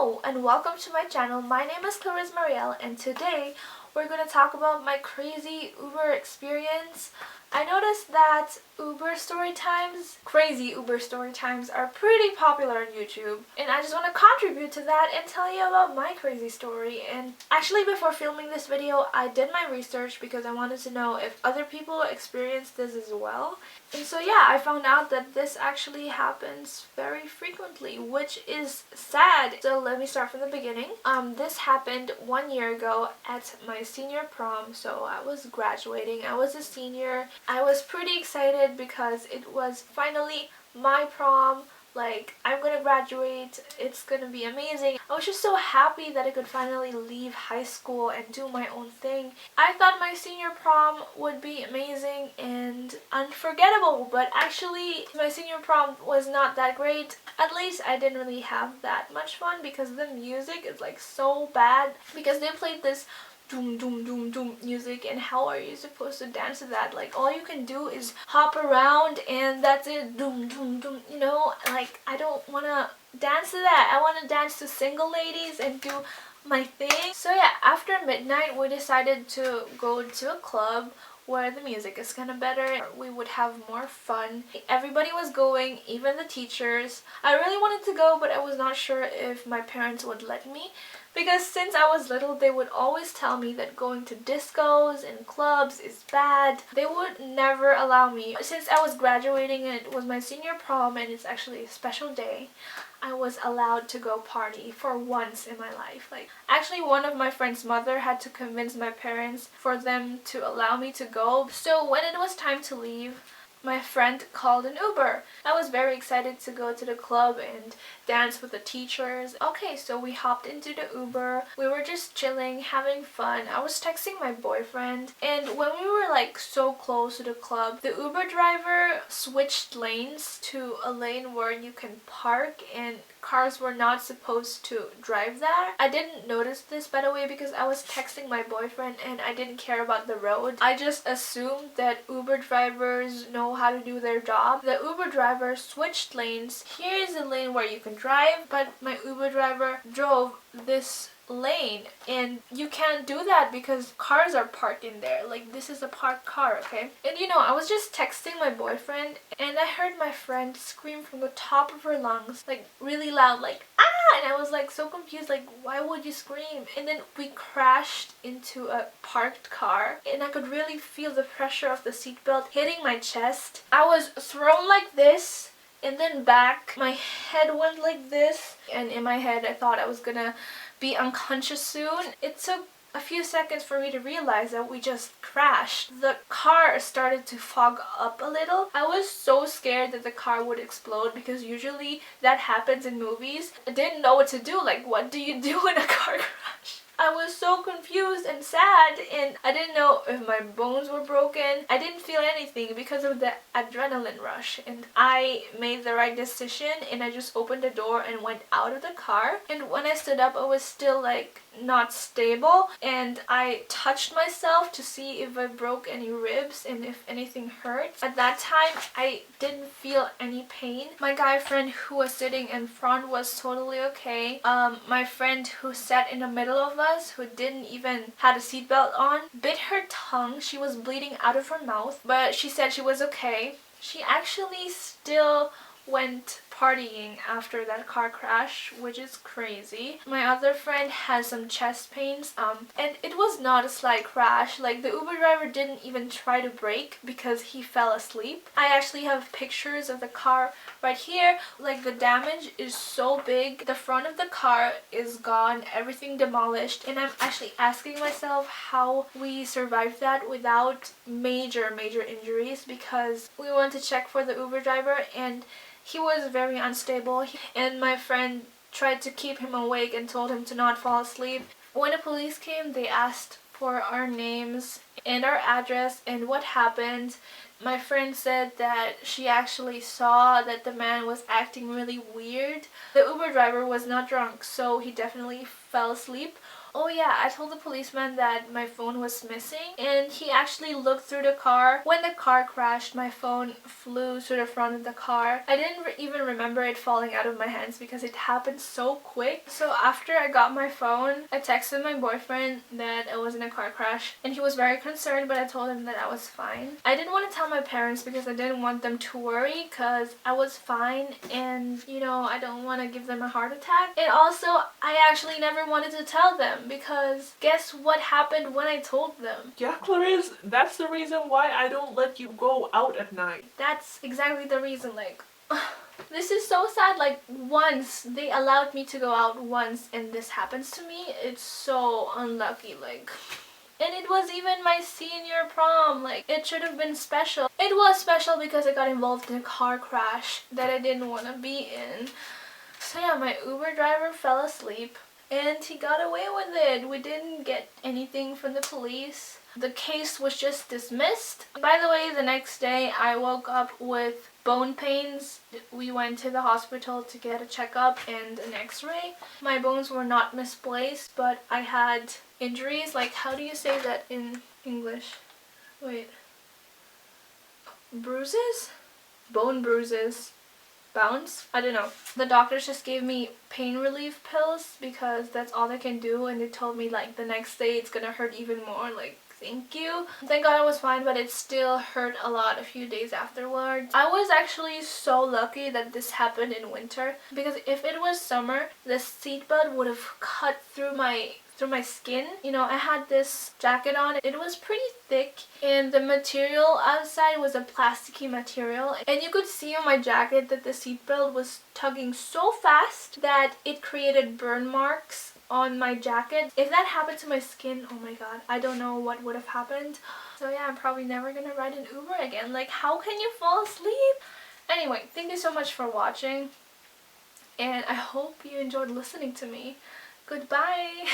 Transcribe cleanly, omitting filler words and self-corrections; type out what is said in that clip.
Hello and welcome to my channel. My name is Clariz and today we're going to talk about my crazy Uber experience. I noticed that crazy Uber story times are pretty popular on YouTube, and I just want to contribute to that and tell you about my crazy story. And actually, before filming this video, I did my research because I wanted to know if other people experienced this as well. And so yeah, I found out that this actually happens very frequently, which is sad. So let me start from the beginning. This happened 1 year ago at my senior prom. So I was graduating. I was a senior. I was pretty excited because it was finally my prom. Like, I'm gonna graduate, it's gonna be amazing. I was just so happy that I could finally leave high school and do my own thing. I thought my senior prom would be amazing and unforgettable, but actually my senior prom was not that great. At least I didn't really have that much fun because the music is like so bad, because they played this doom doom doom doom music, and how are you supposed to dance to that? Like, all you can do is hop around and that's it. Doom doom doom, you know? Like, I don't want to dance to that. I want to dance to Single Ladies and do my thing. So yeah, after midnight we decided to go to a club where the music is kind of better. We would have more fun. Everybody was going, even the teachers. I really wanted to go, but I was not sure if my parents would let me, because since I was little, they would always tell me that going to discos and clubs is bad. They would never allow me. Since I was graduating and it was my senior prom and it's actually a special day, I was allowed to go party for once in my life. Like, actually, one of my friend's mother had to convince my parents for them to allow me to go. So when it was time to leave, my friend called an Uber. I was very excited to go to the club and dance with the teachers. Okay, so we hopped into the Uber. We were just chilling, having fun. I was texting my boyfriend, and when we were like so close to the club, the Uber driver switched lanes to a lane where you can park and cars were not supposed to drive there. I didn't notice this, by the way, because I was texting my boyfriend and I didn't care about the road. I just assumed that Uber drivers know how to do their job. The Uber driver switched lanes. Here is a lane where you can drive, but my Uber driver drove this lane, and you can't do that because cars are parked in there. Like, this is a parked car, okay? And you know, I was just texting my boyfriend and I heard my friend scream from the top of her lungs, like really loud, like ah! And I was like so confused, like, why would you scream? And then we crashed into a parked car and I could really feel the pressure of the seatbelt hitting my chest. I was thrown like this and then back. My head went like this, and in my head I thought I was gonna be unconscious soon. It took a few seconds for me to realize that we just crashed. The car started to fog up a little. I was so scared that the car would explode, because usually that happens in movies. I didn't know what to do. Like, what do you do in a car crash? I was so confused and sad, and I didn't know if my bones were broken. I didn't feel anything because of the adrenaline rush, and I made the right decision and I just opened the door and went out of the car. And when I stood up, I was still like not stable, and I touched myself to see if I broke any ribs and if anything hurt. At that time, I didn't feel any pain. My guy friend who was sitting in front was totally okay. My friend who sat in the middle of us, who didn't even had a seatbelt on, bit her tongue. She was bleeding out of her mouth, but she said she was okay. She actually still went partying after that car crash, which is crazy. My other friend has some chest pains, and it was not a slight crash. Like, the Uber driver didn't even try to brake because he fell asleep. I actually have pictures of the car right here. Like, the damage is so big. The front of the car is gone, everything demolished, and I'm actually asking myself how we survived that without major injuries, because we went to check for the Uber driver and he was very unstable, and my friend tried to keep him awake and told him to not fall asleep. When the police came, they asked for our names and our address and what happened. My friend said that she actually saw that the man was acting really weird. The Uber driver was not drunk, so he definitely fell asleep, Oh yeah, I told the policeman that my phone was missing, and he actually looked through the car. When the car crashed, my phone flew to the front of the car. I didn't even remember it falling out of my hands because it happened so quick. So after I got my phone, I texted my boyfriend that it was in a car crash, and he was very concerned, but I told him that I was fine. I didn't want to tell my parents because I didn't want them to worry because I was fine, and you know, I don't want to give them a heart attack. And also, I actually never wanted to tell them because guess what happened when I told them? Yeah, Clariz, that's the reason why I don't let you go out at night. That's exactly the reason, like, this is so sad. Like, once they allowed me to go out once and this happens to me, it's so unlucky, like. And it was even my senior prom. Like, it should have been special. It was special because I got involved in a car crash that I didn't want to be in. So yeah, my Uber driver fell asleep and he got away with it. We didn't get anything from the police. The case was just dismissed. By the way, the next day I woke up with bone pains. We went to the hospital to get a checkup and an x-ray. My bones were not misplaced, but I had injuries. Like, how do you say that in English? Wait. Bruises? Bone bruises. Bounce? I don't know. The doctors just gave me pain relief pills because that's all they can do, and they told me like the next day it's gonna hurt even more. Like, thank you. Thank God I was fine, but it still hurt a lot a few days afterwards. I was actually so lucky that this happened in winter because if it was summer, the seatbelt would have cut through my skin. You know, I had this jacket on. It was pretty thick and the material outside was a plasticky material, and you could see on my jacket that the seatbelt was tugging so fast that it created burn marks on my jacket. If that happened to my skin, oh my god, I don't know what would have happened. So yeah, I'm probably never gonna ride an Uber again. Like, how can you fall asleep? Anyway, thank you so much for watching, and I hope you enjoyed listening to me. Goodbye.